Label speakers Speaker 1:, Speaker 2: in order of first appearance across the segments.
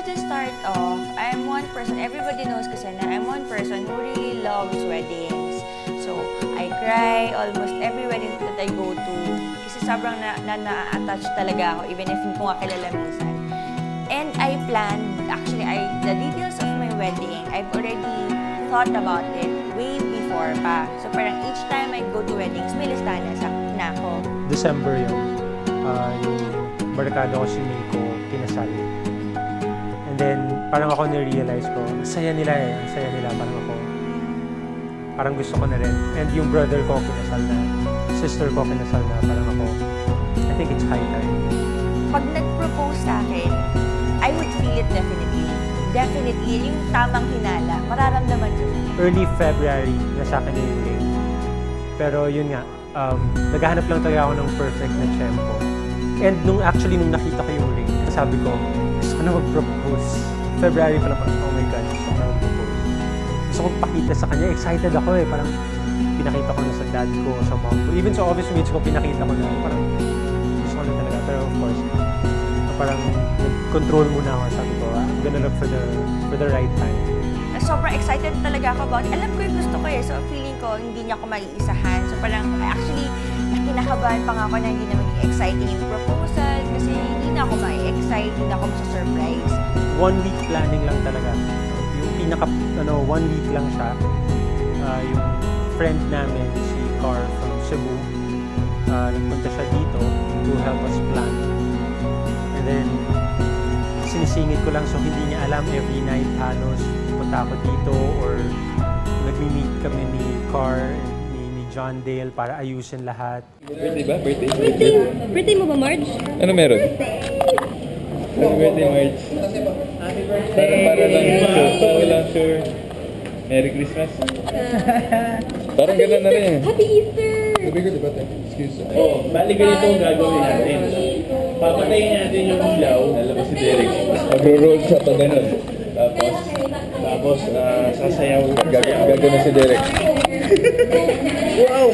Speaker 1: to start off, I'm one person, everybody knows kasi na I'm one person who really loves weddings. So, I cry almost every wedding that I go to kasi sobrang na-attach talaga ako even if hindi ko nga kilala minsan. And I planned, actually, the details of my wedding, I've already thought about it way before pa. So, parang each time I go to weddings, may listahan na ako.
Speaker 2: December yun. Yung barkada ko si Miko, kinasal. And then, parang ako na-realize ko, ang saya nila eh. Ang saya nila, parang ako. Parang gusto ko na rin. And yung brother ko, kinasal na. Sister ko, kinasal na. Parang ako, I think it's high time.
Speaker 1: Pag nag-propose sa akin, I would feel it definitely. Definitely, yung tamang hinala, mararamdaman ko.
Speaker 2: Early February, nasa akin yung ring. Pero yun nga, naghahanap lang talaga ako ng perfect na tempo. And nung nakita ko yung ring, sabi ko, gusto ko na mag-propose. February pa lang, oh my God, gusto ko na mag-propose. Gusto ko pakita sa kanya, excited ako eh. Parang pinakita ko na sa dad ko, sa mom ko. Even sa office mates ko, pinakita ko na. Parang gusto ko na talaga. Pero of course, parang nag-control muna ako. Sabi ko, I'm gonna look for the right time.
Speaker 1: Sobrang excited talaga ako about it. Alam ko yung gusto ko eh. So, feeling ko, hindi niya ako maiisahan. So, parang, actually, kinakabahan pa nga ako na hindi na maging exciting yung proposal. Kasi hindi na ako ma-excite, hindi na ako ma-surprise.
Speaker 2: 1 week planning lang talaga. Yung pinaka, 1 week lang siya. Yung friend namin, si Car from Cebu, nagpunta siya dito to help us plan. And then, sinisingit ko lang so hindi niya alam every night halos punta ako dito or nagmi-meet kami ni Car ni John Dale para ayusin lahat.
Speaker 3: Birthday ba? Birthday?
Speaker 4: Birthday mo ba, Marge?
Speaker 3: Ano meron? Happy birthday, Marge.
Speaker 4: Happy birthday!
Speaker 3: Para lang sure. Merry Christmas. Parang gano'n na rin.
Speaker 4: Happy Easter!
Speaker 3: Excuse me.
Speaker 5: Oh, bali ganito ang gagawin natin. Papatayin natin yung ilaw.
Speaker 3: Lalabas si Derek. Magro-roll siya pa gano'n.
Speaker 5: Tapos sasayaw.
Speaker 3: Gagawin si Derek.
Speaker 5: Wow!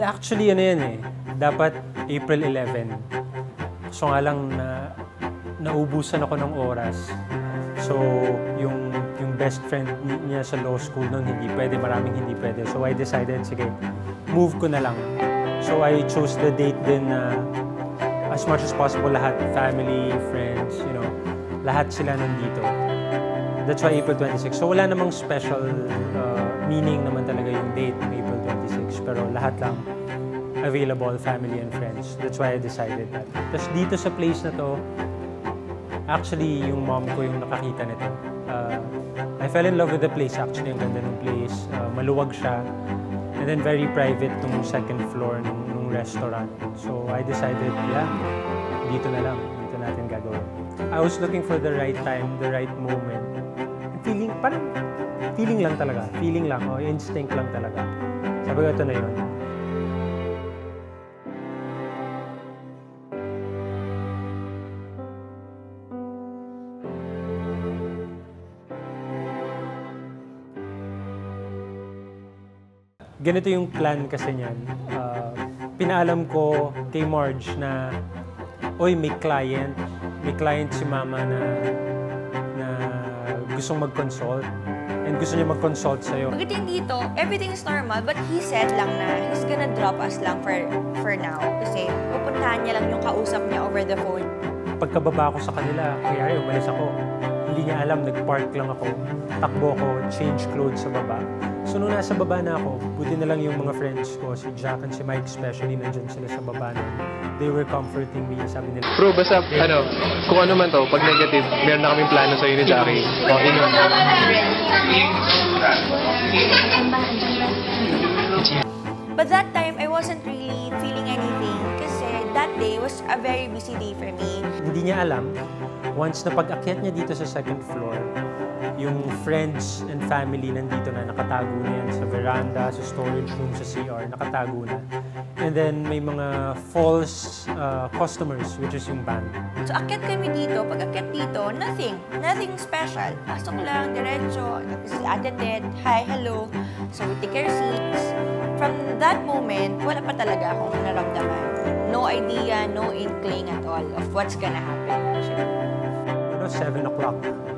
Speaker 2: Actually, ano yan eh. Dapat April 11. So nga lang naubusan ako ng oras. So, yung best friend niya sa law school noon, hindi pwede, maraming hindi pwede. So, I decided, sige, move ko na lang. So, I chose the date din na as much as possible, lahat, family, friends, lahat sila nandito. That's why April 26. So, wala namang special meaning naman talaga yung date ng April 26. Pero lahat lang available, family and friends. That's why I decided that. Tapos dito sa place na to, actually, yung mom ko yung nakakita nito. I fell in love with the place actually. Ang ganda ng place. Maluwag siya. And then very private tong second floor ng restaurant. So I decided, yeah, dito na lang. Dito natin gagawin. I was looking for the right time, the right moment. Parang feeling lang talaga. Feeling lang. Instinct lang talaga. Sabi ko, ito na yun. Ganito yung plan kasi niyan. Pinaalam ko kay Marge na, oy, may client si Mama na gustong mag-consult. And gusto niya mag-consult sa'yo.
Speaker 1: Pagdating dito, everything is normal, but he said lang na he's gonna drop us lang for now. Kasi pupuntahan niya lang yung kausap niya over the phone.
Speaker 2: Pagkababa ko sa kanila, kaya umalis ako. Hindi niya alam, nag-park lang ako. Takbo ako, change clothes sa baba. So nung nasa baba na ako, buti na lang yung mga friends ko, si Jack and si Mike especially, nandyan sila sa baba na. They were comforting me, sabi nila.
Speaker 6: Bro, basta, kung ano man to, pag negative, meron na kaming plano sa'yo ni Jackie. Okay nun.
Speaker 1: But that time, I wasn't really feeling anything kasi that day was a very busy day for me.
Speaker 2: Hindi niya alam, once na pag-akyat niya dito sa second floor, yung friends and family nandito na, nakatago na yan sa veranda, sa storage room, sa CR, nakatago na. And then may mga false customers, which is yung band.
Speaker 1: So akyat kami dito, pag akyat dito, nothing special. Pasok lang, diretso, si Ate Ted, hi, hello. So we take our seats. From that moment, wala pa talaga akong naramdaman. No idea, no inkling at all of what's gonna happen.
Speaker 2: siguro 7 o'clock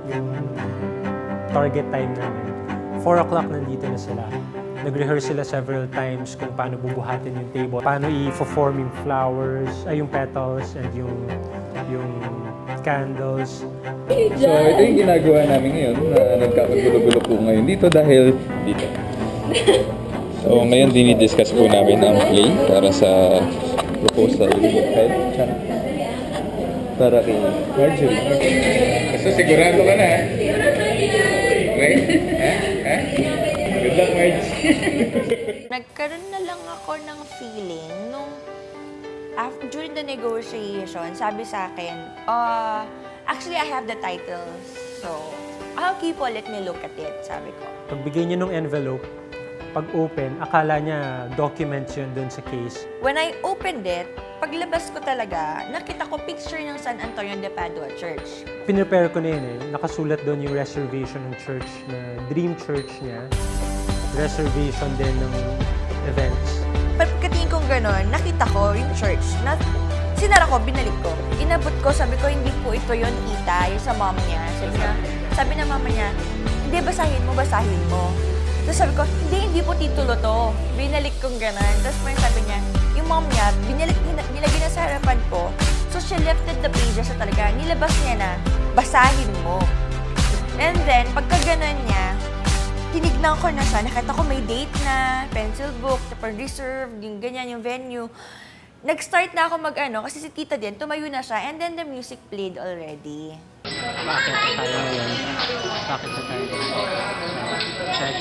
Speaker 2: yung target time namin. 4 o'clock nandito na sila. Nag-rehearse sila several times kung paano bubuhatin yung table, paano i-form yung flowers, ay yung petals, and yung candles.
Speaker 3: So, ito yung ginagawa namin ngayon na nagkakagulo-gulo po ngayon dito dahil dito. So, ngayon dinidiscuss po namin ang play para sa proposal para kay Marjorie. Kasi sigurado ka na, ha? Okay? Ha? Good luck, Marge.
Speaker 1: Nagkaroon na lang ako ng feeling nung during the negotiation, sabi sa akin, actually, I have the titles. So, I'll keep on, let me look at it, sabi ko.
Speaker 2: Pagbigay niya ng envelope, pag-open, akala niya documents yun dun sa case.
Speaker 1: When I opened it, paglabas ko talaga, nakita ko picture ng San Antonio de Padua Church.
Speaker 2: Pinrepare ko na yun eh. Nakasulat doon yung reservation ng church na dream church niya. Reservation din ng events.
Speaker 1: Pagkatingin kong gano'n, nakita ko yung church na sinara ko, binalik ko. Inabot ko, sabi ko, hindi po ito yon tita, yung sa mom niya. Sabi na mama niya, hindi, basahin mo. Tapos sabi ko, hindi po titulo to. Binalik kong gano'n. Tapos parang sabi niya, yung mom niya, nilagay na sa harapan ko. So she lifted the pages na talaga. Nilabas niya na, basahin mo. And then, pagka gano'n niya, tinignan ko na siya. Nakita ko may date na, pencil book, reserve, yung ganyan, yung venue. Nag-start na ako kasi si tita din, tumayo na siya, and then the music played already.
Speaker 2: Bakit sa tayo ngayon? Bakit sa tayo? Check.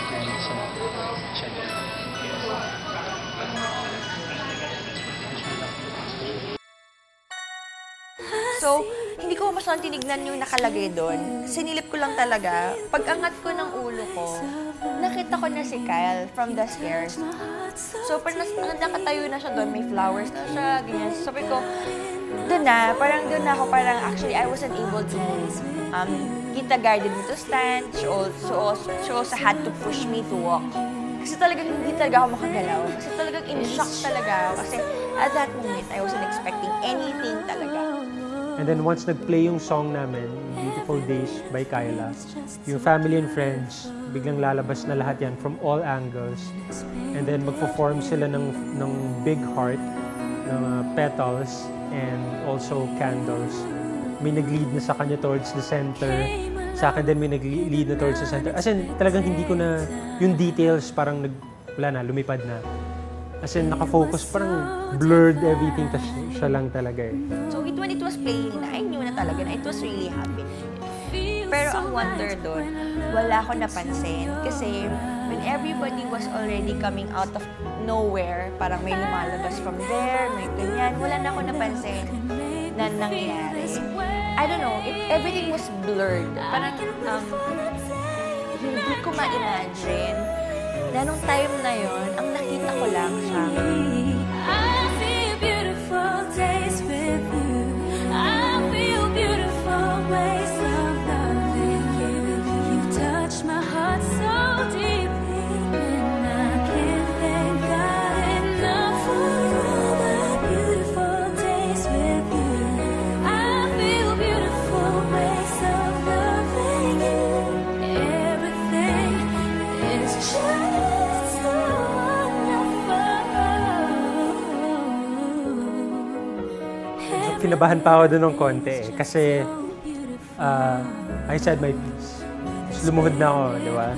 Speaker 2: Cancel. Check.
Speaker 1: So, hindi ko masyadong tinignan yung nakalagay doon. Sinilip ko lang talaga. Pag-angat ko ng ulo ko, nakita ko na si Kyle from the stairs. So, parang nakatayo na siya doon, may flowers na siya, ganyan. Sabi ko, doon na ako, actually, I wasn't able to Kita guided me to stand. She also had to push me to walk. Kasi talagang hindi talaga ako makagalaw. Kasi talagang in-shock talaga ako. Kasi at that moment, I wasn't expecting anything talaga.
Speaker 2: And then once nag-play yung song namin, Beautiful Days by Kyla, yung family and friends, biglang lalabas na lahat yan from all angles. And then magpo-form sila ng big heart, ng petals, and also candles. May nag-lead na sa kanya towards the center. Sa akin din may nag-lead na towards the center. As in, talagang hindi ko na, yung details parang lumipad na. As in, nakafocus, parang blurred everything, tas siya lang talaga eh.
Speaker 1: So when it was playing na, I knew na talaga na it was really happening. Pero ang wonder doon, wala ko napansin. Kasi when everybody was already coming out of nowhere, parang may lumalabas from there, may ganyan, wala na ako napansin na nangyari. I don't know, everything was blurred. Parang hindi ko ma-imagine na nung time na yon, ang nakita ko lang siya.
Speaker 7: I feel beautiful days with you. I feel beautiful ways of loving you. You touch my heart so deeply, and I can't thank God enough for all the beautiful days with you. I feel beautiful ways of loving you. Everything is just so wonderful.
Speaker 2: Kinabahan pa ako doon ng konti eh. Kasi I said my piece. Tapos lumuhod na ako, di ba?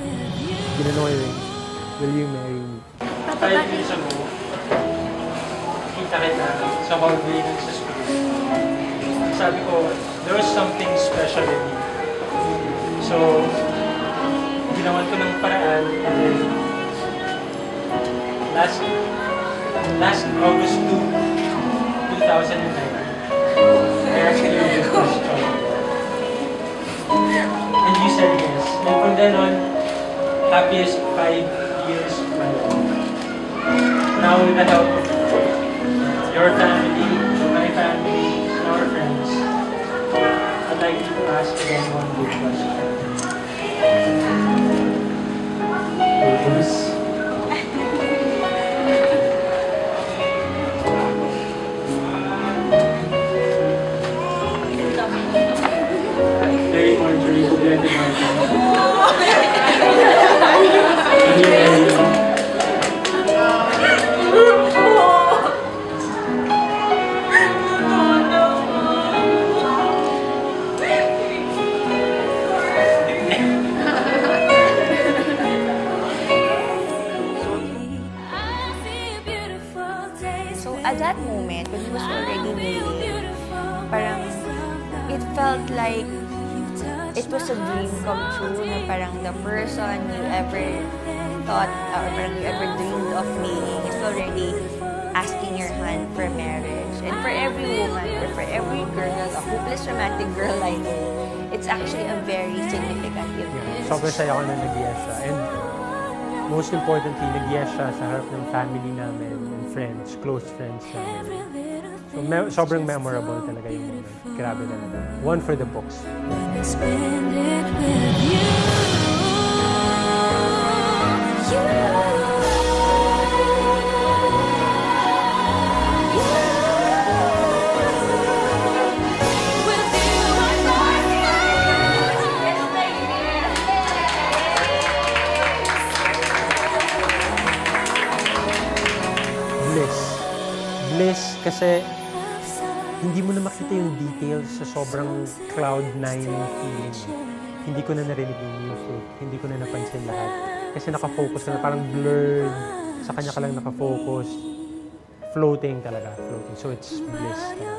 Speaker 2: Ginano ko yung, will you marry me? 5 years ago, kita kita sa hallway ng sa school. Sabi ko, there was something special in you. So, ginawan ko ng paraan. And then, last August 2, 2009, I actually did this job. And you said yes. And from then on, happiest 5 years of my life. Now with the help of your family, my family, and our friends, I'd like to ask again one big question.
Speaker 1: fulfilling. Parang, it felt like it was a dream come true na parang the person you ever thought or parang you ever dreamed of meeting is already asking your hand for marriage. And for every woman or for every girl, a hopeless romantic girl like me, it's actually a very significant event.
Speaker 2: Sobrang saya ko na nag-yes siya. And most importantly, nag-yes siya sa harap ng family namin and friends, close friends namin. So sobrang memorable talaga yung moment. Grabe talaga. One for the books.
Speaker 7: Spend it with you.
Speaker 2: Bliss kasi hindi mo na makita yung details sa sobrang cloud-9 feeling. Hindi ko na narinig yung music, hindi ko na napansin lahat. Kasi nakafocus na, parang blurred, sa kanya ka lang nakafocus. Floating talaga, floating. So it's bliss talaga.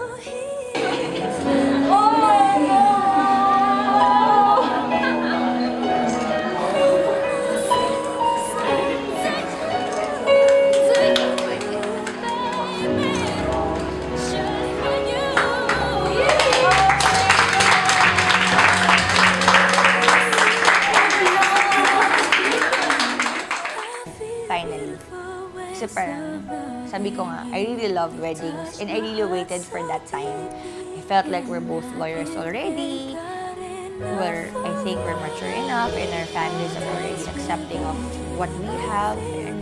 Speaker 1: Finally. Kasi parang, sabi ko nga, I really love weddings and I really waited for that time. I felt like we're both lawyers already. I think we're mature enough and our families are already accepting of what we have. And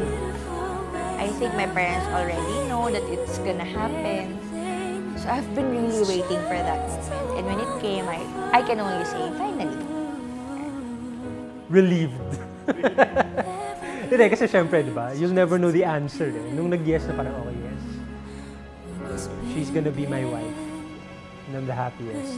Speaker 1: I think my parents already know that it's gonna happen. So I've been really waiting for that moment. And when it came, I can only say, finally.
Speaker 2: Relieved. Hindi, kasi syempre, di ba? You'll never know the answer. Eh. Nung nag-yes na parang, okay, yes. She's gonna be my wife. And I'm the happiest.